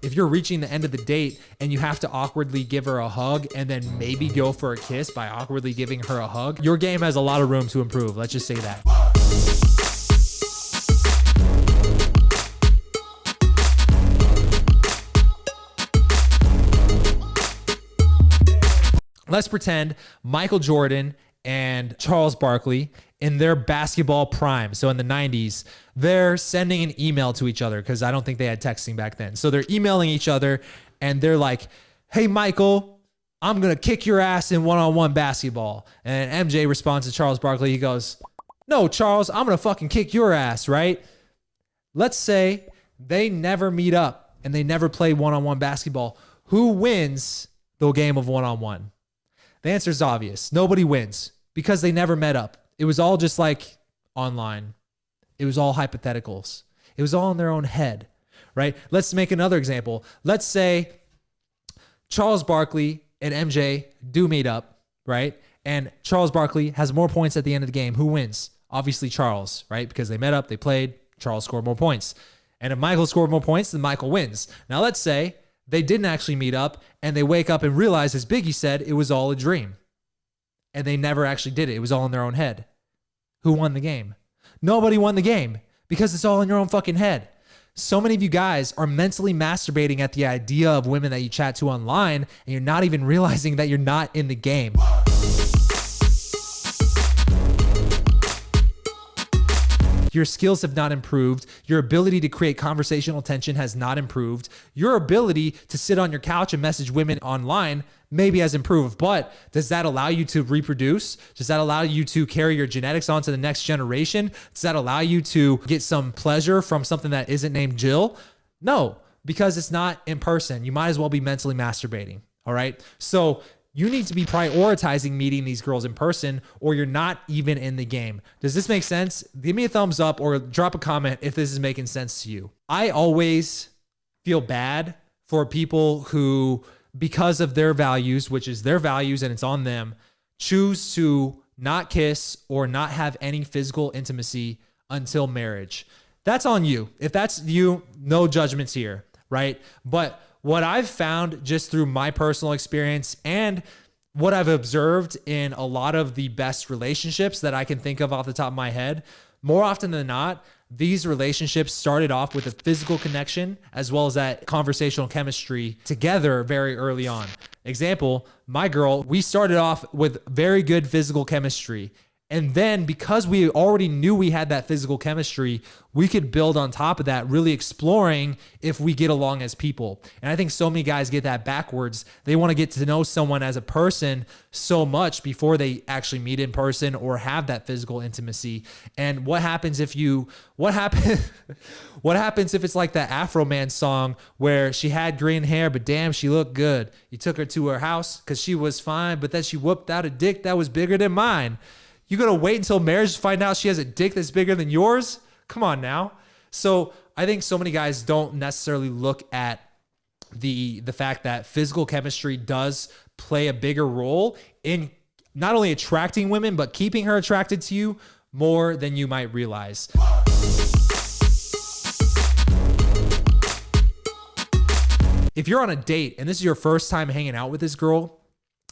if you're reaching the end of the date and you have to awkwardly give her a hug and then maybe go for a kiss by awkwardly giving her a hug, your game has a lot of room to improve. Let's just say that. Let's pretend Michael Jordan and Charles Barkley in their basketball prime. So in the 90s, they're sending an email to each other because I don't think they had texting back then. So they're emailing each other and they're like, hey, Michael, I'm going to kick your ass in one-on-one basketball. And MJ responds to Charles Barkley. He goes, no, Charles, I'm going to fucking kick your ass, right? Let's say they never meet up and they never play one-on-one basketball. Who wins the game of one-on-one? The answer is obvious. Nobody wins because they never met up. It was all just like online. It was all hypotheticals. It was all in their own head, right? Let's make another example. Let's say Charles Barkley and MJ do meet up, right? And Charles Barkley has more points at the end of the game. Who wins? Obviously Charles, right? Because they met up, they played, Charles scored more points. And if Michael scored more points, then Michael wins. Now let's say they didn't actually meet up and they wake up and realize, as Biggie said, it was all a dream. And they never actually did it. It was all in their own head. Who won the game? Nobody won the game because it's all in your own fucking head. So many of you guys are mentally masturbating at the idea of women that you chat to online and you're not even realizing that you're not in the game. Your skills have not improved. Your ability to create conversational tension has not improved. Your ability to sit on your couch and message women online maybe has improved, but does that allow you to reproduce? Does that allow you to carry your genetics on to the next generation? Does that allow you to get some pleasure from something that isn't named Jill? No, because it's not in person. You might as well be mentally masturbating, all right? So you need to be prioritizing meeting these girls in person or you're not even in the game. Does this make sense? Give me a thumbs up or drop a comment if this is making sense to you. I always feel bad for people who, because of their values, which is their values and it's on them, choose to not kiss or not have any physical intimacy until marriage. That's on you. If that's you, no judgments here, right? But what I've found just through my personal experience and what I've observed in a lot of the best relationships that I can think of off the top of my head, more often than not, these relationships started off with a physical connection as well as that conversational chemistry together very early on. Example, my girl, we started off with very good physical chemistry. And then because we already knew we had that physical chemistry, we could build on top of that, really exploring if we get along as people. And I think so many guys get that backwards. They want to get to know someone as a person so much before they actually meet in person or have that physical intimacy. And what happens if it's like that Afro Man song where she had green hair, but damn, she looked good. You took her to her house because she was fine, but then she whooped out a dick that was bigger than mine. You gonna wait until marriage to find out she has a dick that's bigger than yours? Come on now. So I think so many guys don't necessarily look at the fact that physical chemistry does play a bigger role in not only attracting women, but keeping her attracted to you more than you might realize. If you're on a date and this is your first time hanging out with this girl,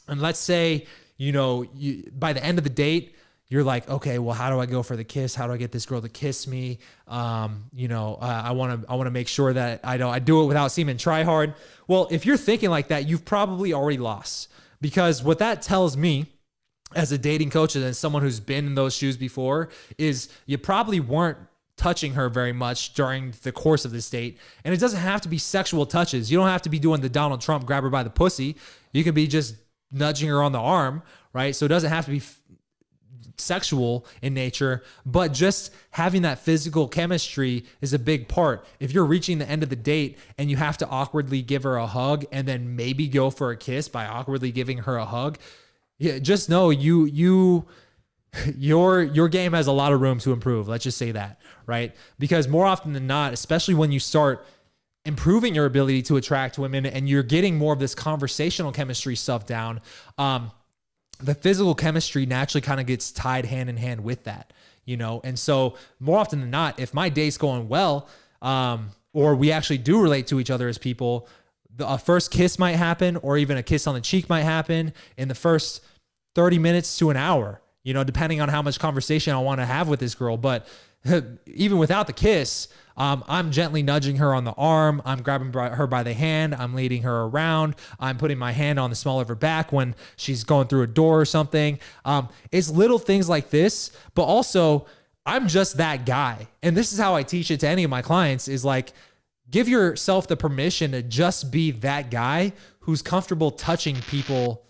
and let's say, by the end of the date, you're like, okay, well, how do I go for the kiss? How do I get this girl to kiss me? I want to make sure that I do it without seeming try hard. Well, if you're thinking like that, you've probably already lost, because what that tells me as a dating coach and as someone who's been in those shoes before is you probably weren't touching her very much during the course of this date. And it doesn't have to be sexual touches. You don't have to be doing the Donald Trump grab her by the pussy. You can be just nudging her on the arm, right? So it doesn't have to be sexual in nature, but just having that physical chemistry is a big part. If you're reaching the end of the date and you have to awkwardly give her a hug and then maybe go for a kiss by awkwardly giving her a hug, yeah, just know your game has a lot of room to improve. Let's just say that, right? Because more often than not, especially when you start improving your ability to attract women and you're getting more of this conversational chemistry stuff down, the physical chemistry naturally kind of gets tied hand in hand with that, And so more often than not, if my date's going well, or we actually do relate to each other as people, a first kiss might happen, or even a kiss on the cheek might happen in the first 30 minutes to an hour, you know, depending on how much conversation I want to have with this girl. But even without the kiss, I'm gently nudging her on the arm. I'm grabbing her by the hand. I'm leading her around. I'm putting my hand on the small of her back when she's going through a door or something. It's little things like this, but also I'm just that guy. And this is how I teach it to any of my clients is like, give yourself the permission to just be that guy who's comfortable touching people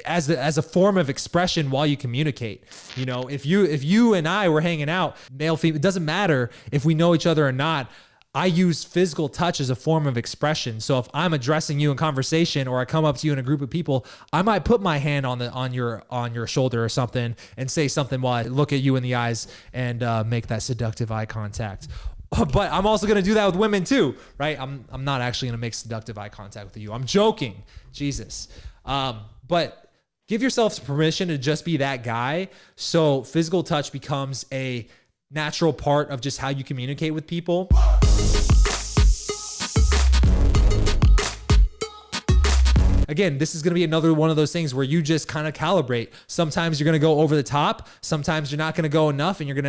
as a form of expression while you communicate. You know, if you and I were hanging out, male, female, it doesn't matter if we know each other or not. I use physical touch as a form of expression. So if I'm addressing you in conversation, or I come up to you in a group of people, I might put my hand on your shoulder or something and say something while I look at you in the eyes and make that seductive eye contact. But I'm also going to do that with women too, right? I'm not actually going to make seductive eye contact with you. I'm joking. Jesus. But give yourself permission to just be that guy. So physical touch becomes a natural part of just how you communicate with people. Again, this is going to be another one of those things where you just kind of calibrate. Sometimes you're going to go over the top. Sometimes you're not going to go enough, and you're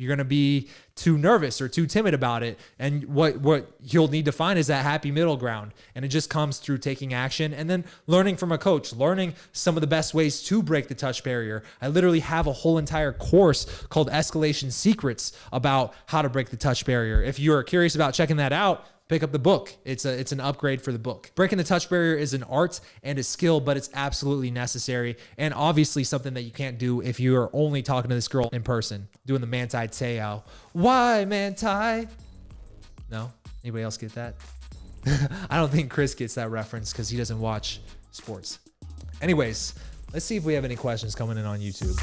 going to be too nervous or too timid about it. And what you'll need to find is that happy middle ground. And it just comes through taking action and then learning from a coach, learning some of the best ways to break the touch barrier. I literally have a whole entire course called Escalation Secrets about how to break the touch barrier. If you're curious about checking that out, pick up the book. It's an upgrade for the book. Breaking the touch barrier is an art and a skill, but it's absolutely necessary. And obviously something that you can't do if you are only talking to this girl in person, doing the Manti Te'o. Why, Manti? No? Anybody else get that? I don't think Chris gets that reference because he doesn't watch sports. Anyways, let's see if we have any questions coming in on YouTube.